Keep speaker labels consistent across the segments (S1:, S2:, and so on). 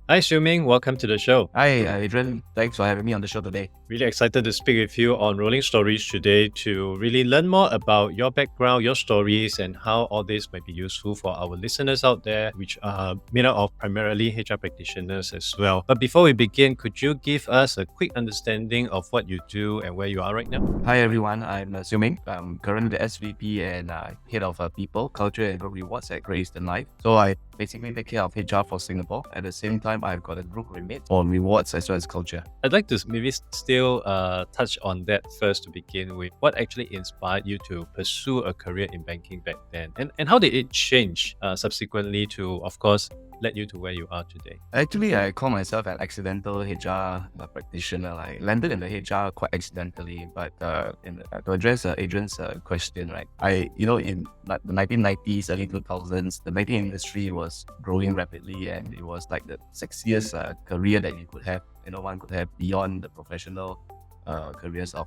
S1: Hi, Xiuming. Welcome to the show.
S2: Hi, Adrian. Thanks for having me on the show today.
S1: Really excited to speak with you on Rolling Stories today to really learn more about your background, your stories, and how all this might be useful for our listeners out there, which are made up of primarily HR practitioners as well. But before we begin, could you give us a quick understanding of what you do and where you are right now?
S2: Hi, everyone. I'm Xiuming. I'm currently the SVP and Head of People, Culture and Group Rewards at Great Eastern Life. So I basically take care of HR for Singapore. At the same time, I've got a group remit for rewards as well as culture.
S1: I'd like to maybe still touch on that first to begin with. What actually inspired you to pursue a career in banking back then? And how did it change subsequently to, of course, led you to where you are today?
S2: Actually, I call myself an accidental HR practitioner. I landed in the HR quite accidentally, but to address Adrian's question, right? In the 1990s, early 2000s, the banking industry was growing rapidly, and it was like the sexiest career that you could have. One could have beyond the professional careers of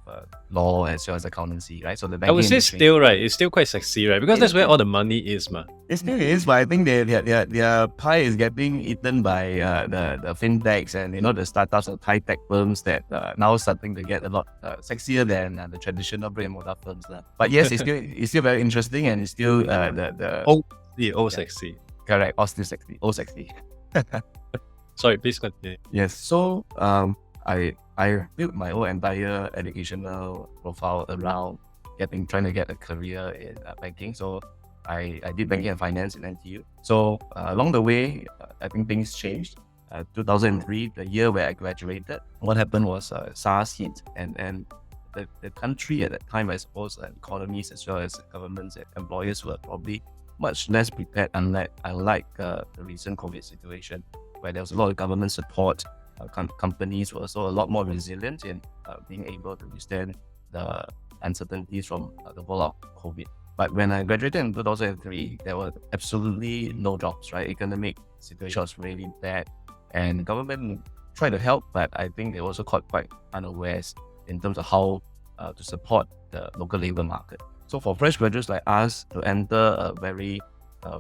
S2: law as well as accountancy, right? So the
S1: I
S2: banking
S1: would say
S2: industry
S1: still, right? It's still quite sexy, right? Because
S2: It
S1: that's
S2: is
S1: where
S2: still-
S1: all the money is, ma.
S2: it still is, but I think their pie is getting eaten by the fintechs and the startups and high tech firms that now starting to get a lot sexier than the traditional brick and mortar firms. But yes, it's still very interesting, and it's still the
S1: Oh,
S2: Yeah.
S1: sexy.
S2: correct, all still sexy, all sexy.
S1: Sorry, please continue.
S2: Yes. So I built my whole entire educational profile around trying to get a career in banking. So I did banking and finance in NTU. So along the way, I think things changed. 2003, the year where I graduated, what happened was SARS hit, and the country at that time, I suppose, economies as well as governments and employers were probably much less prepared, unlike the recent COVID situation, where there was a lot of government support. Companies were also a lot more resilient in being able to withstand the uncertainties from the fallout of COVID. But when I graduated in 2003, there were absolutely no jobs, right? Economic situation was really bad, and the government tried to help, but I think they also caught quite unawares in terms of how to support the local labor market. So for fresh graduates like us to enter a very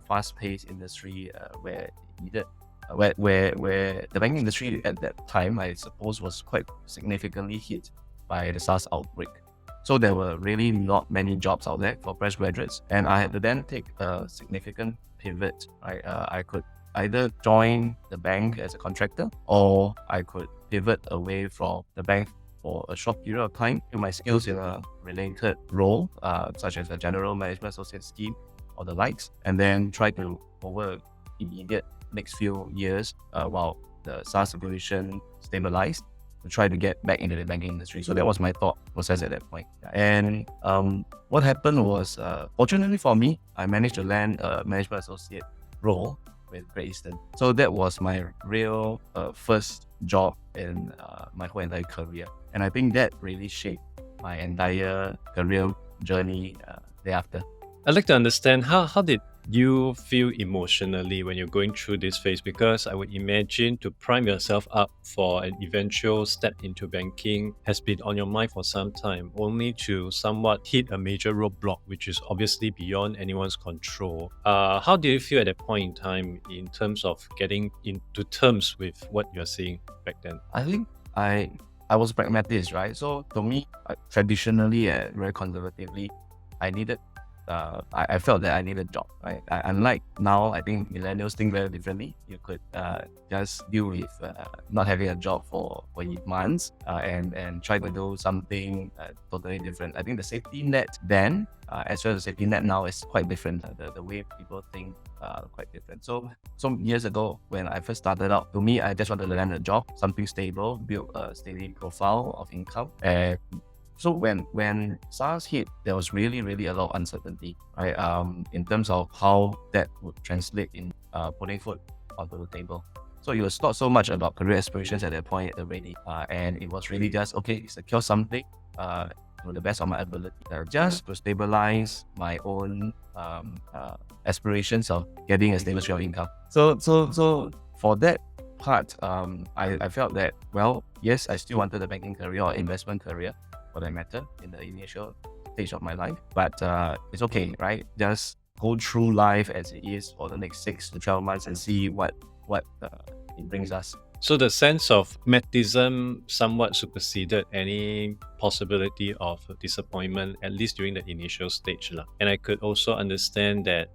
S2: fast-paced industry where it needed where the banking industry at that time, I suppose, was quite significantly hit by the SARS outbreak. So there were really not many jobs out there for fresh graduates, and I had to then take a significant pivot. I could either join the bank as a contractor, or I could pivot away from the bank for a short period of time to my skills in a related role, such as a general management associate scheme or the likes, and then try to over immediate next few years while the SARS situation stabilized to try to get back into the banking industry. So that was my thought process at that point. And what happened was, fortunately for me, I managed to land a management associate role with Great Eastern. So that was my real first job in my whole entire career. And I think that really shaped my entire career journey thereafter.
S1: I'd like to understand how did you feel emotionally when you're going through this phase? Because I would imagine to prime yourself up for an eventual step into banking has been on your mind for some time, only to somewhat hit a major roadblock, which is obviously beyond anyone's control. How do you feel at that point in time in terms of getting into terms with what you're seeing back then?
S2: I think I was pragmatist, right? So to me, traditionally, very conservatively, I needed. I felt that I needed a job, right? Unlike now, I think millennials think very differently. You could just deal with not having a job for months and try to do something totally different. I think the safety net then, as well as the safety net now, is quite different. The way people think quite different. So some years ago, when I first started out, to me, I just wanted to land a job, something stable, build a steady profile of income, and so when SARS hit, there was really a lot of uncertainty, right? In terms of how that would translate in putting food onto the table. So it was not so much about career aspirations at that point already, and it was really just secure something to the best of my ability, just to stabilize my own aspirations of getting a stable stream of income. So for that part, I felt that, well, yes, I still wanted a banking career or investment career, for that matter, in the initial stage of my life. But it's okay, right? Just go through life as it is for the next 6 to 12 months and see what it brings us.
S1: So the sense of Matism somewhat superseded any possibility of disappointment, at least during the initial stage. And I could also understand that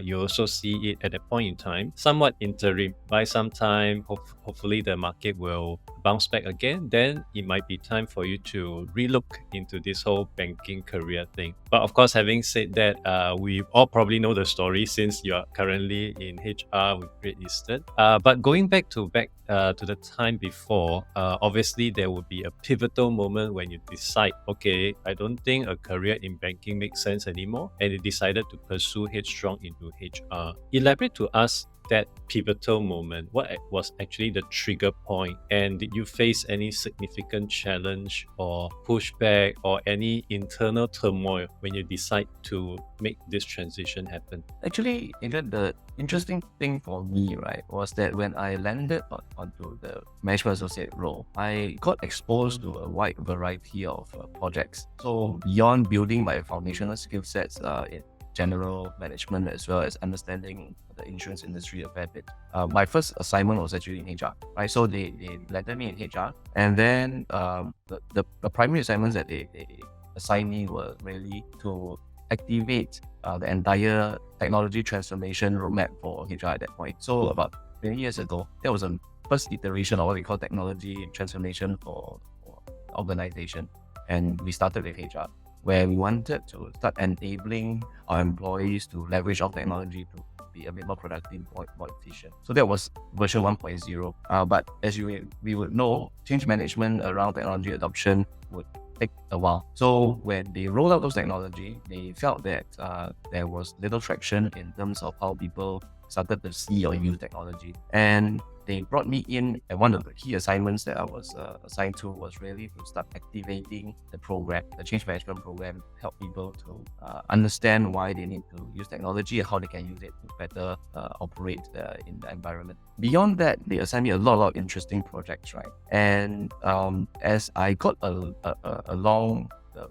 S1: you also see it at that point in time, somewhat interim. By some time, hopefully the market will bounce back again. Then it might be time for you to relook into this whole banking career thing. But of course, having said that, we all probably know the story since you are currently in HR with Great Eastern. But going back to the time before, obviously there would be a pivotal moment when you decide, okay, I don't think a career in banking makes sense anymore, and you decided to pursue headstrong into HR. Elaborate to us that pivotal moment. What was actually the trigger point, and did you face any significant challenge or pushback or any internal turmoil when you decide to make this transition happen?
S2: Actually, the interesting thing for me, right, was that when I landed onto the management associate role, I got exposed to a wide variety of projects. So beyond building my foundational skill sets in general management as well as understanding the insurance industry a fair bit. My first assignment was actually in HR, right? So they landed me in HR, and then the primary assignments that they assigned me were really to activate the entire technology transformation roadmap for HR at that point. So about 20 years ago, that was a first iteration of what we call technology transformation for organization, and we started with HR, where we wanted to start enabling our employees to leverage our technology to be a bit more productive, more efficient. So that was version 1.0. But as we would know, change management around technology adoption would take a while. So when they rolled out those technology, they felt that there was little traction in terms of how people started to see or use technology. And they brought me in, and one of the key assignments that I was assigned to was really to start activating the program, the change management program, help people to understand why they need to use technology and how they can use it to better operate in the environment. Beyond that, they assigned me a lot of interesting projects, right? And as I got along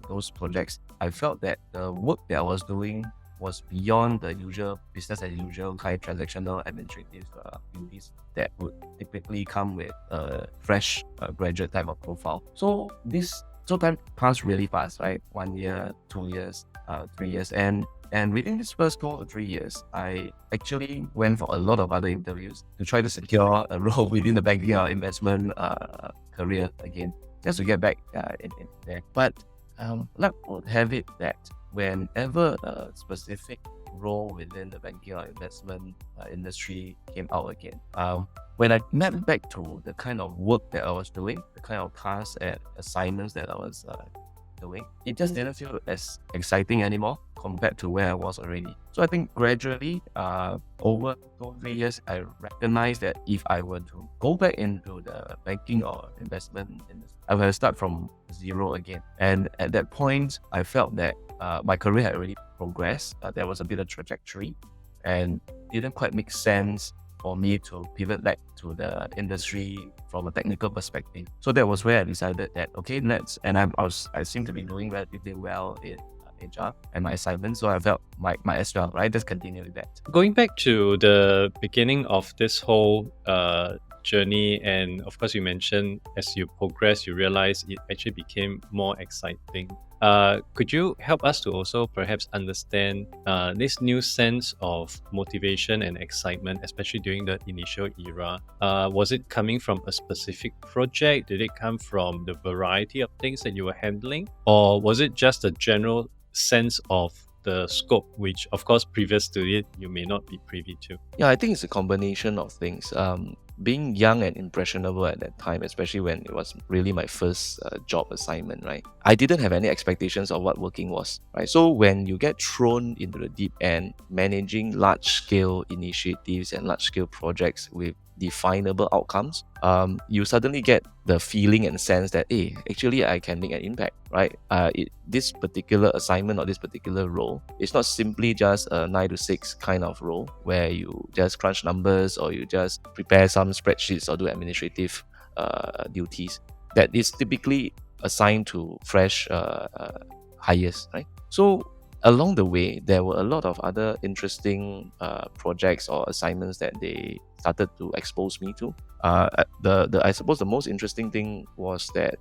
S2: those projects, I felt that the work that I was doing was beyond the usual business as usual kind of transactional administrative duties that would typically come with a fresh graduate type of profile. So time passed really fast, right? 1 year, 2 years, 3 years, and within this first 2 to 3 years, I actually went for a lot of other interviews to try to secure a role within the banking or investment career again, just to get back in there. But luck would have it that whenever a specific role within the banking or investment industry came out again, when I mapped back to the kind of work that I was doing, the kind of tasks and assignments that I was doing, it just didn't feel as exciting anymore compared to where I was already. So I think gradually, over 2-3 years, I recognized that if I were to go back into the banking or investment industry, I would start from zero again. And at that point, I felt that my career had already progressed. There was a bit of trajectory, and it didn't quite make sense for me to pivot back to the industry from a technical perspective. So that was where I decided that, okay, I seem to be doing relatively well in HR and my assignment, so I felt might as well, right? Just continue with that.
S1: Going back to the beginning of this whole journey, and of course you mentioned as you progress, you realize it actually became more exciting. Could you help us to also perhaps understand this new sense of motivation and excitement, especially during the initial era? Was it coming from a specific project? Did it come from the variety of things that you were handling? Or was it just a general sense of the scope, which of course previous to it you may not be privy to?
S3: Yeah, I think it's a combination of things. Being young and impressionable at that time, especially when it was really my first job assignment, right? I didn't have any expectations of what working was, right? So when you get thrown into the deep end, managing large-scale initiatives and large-scale projects with definable outcomes, you suddenly get the feeling and sense that, hey, actually I can make an impact, right? This particular assignment or this particular role, it's not simply just a 9 to 6 kind of role where you just crunch numbers or you just prepare some spreadsheets or do administrative duties that is typically assigned to fresh hires, right? So along the way, there were a lot of other interesting projects or assignments that they started to expose me to. I suppose the most interesting thing was that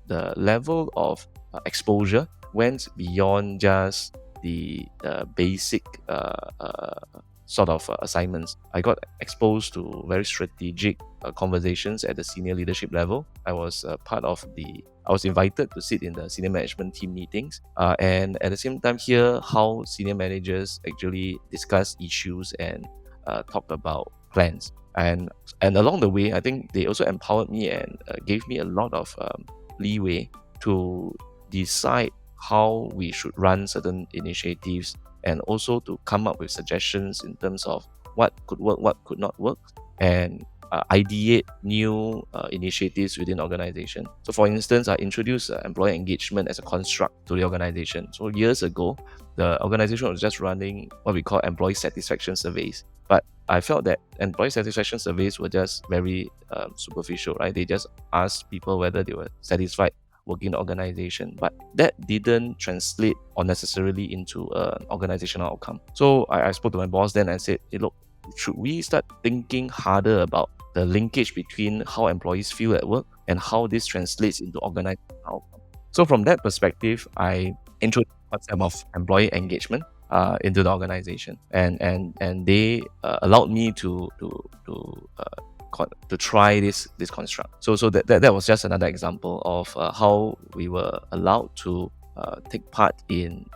S3: the level of exposure went beyond just the basic sort of assignments. I got exposed to very strategic conversations at the senior leadership level. I was I was invited to sit in the senior management team meetings, and at the same time hear how senior managers actually discuss issues and talk about plans. And along the way, I think they also empowered me and gave me a lot of leeway to decide how we should run certain initiatives, and also to come up with suggestions in terms of what could work, what could not work, and ideate new initiatives within the organization. So for instance, I introduced employee engagement as a construct to the organization. So years ago, the organization was just running what we call employee satisfaction surveys. But I felt that employee satisfaction surveys were just very superficial, right? They just asked people whether they were satisfied working in the organization, but that didn't translate or necessarily into an organizational outcome. So I spoke to my boss then and said, hey, look, should we start thinking harder about the linkage between how employees feel at work and how this translates into organizational outcome? So from that perspective, I introduced the concept of employee engagement into the organization, and they allowed me to try this construct. So that was just another example of how we were allowed to take part in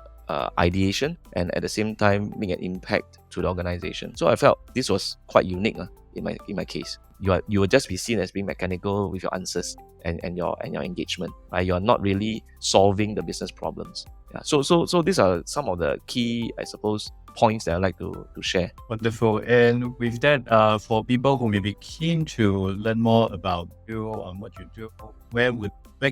S3: ideation and at the same time make an impact to the organization. So I felt this was quite unique in my case. You will just be seen as being mechanical with your answers and your engagement. Right? You are not really solving the business problems. Yeah. So these are some of the key, I suppose, points that I'd like to share.
S1: Wonderful. And with that, for people who may be keen to learn more about you and what you do, where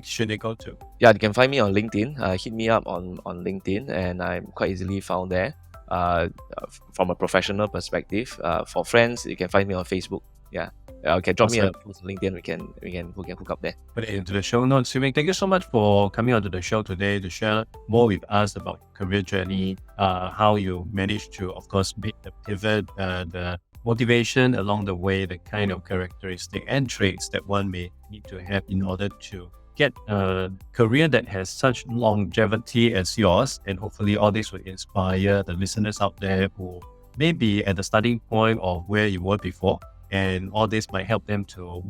S1: should they go to?
S3: Yeah, you can find me on LinkedIn. Hit me up on LinkedIn, and I'm quite easily found there. From a professional perspective, for friends, you can find me on Facebook. Yeah. Okay, drop me a post on LinkedIn. We can hook up there.
S1: Put it into the show notes. Swimming, thank you so much for coming onto the show today to share more with us about your career journey, how you managed to, of course, make the pivot, the motivation along the way, the kind of characteristic and traits that one may need to have in order to get a career that has such longevity as yours. And hopefully all this will inspire the listeners out there who may be at the starting point of where you were before. And all this might help them to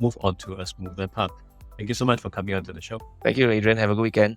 S1: move on to a smoother path. Thank you so much for coming onto the show.
S3: Thank you, Adrian. Have a good weekend.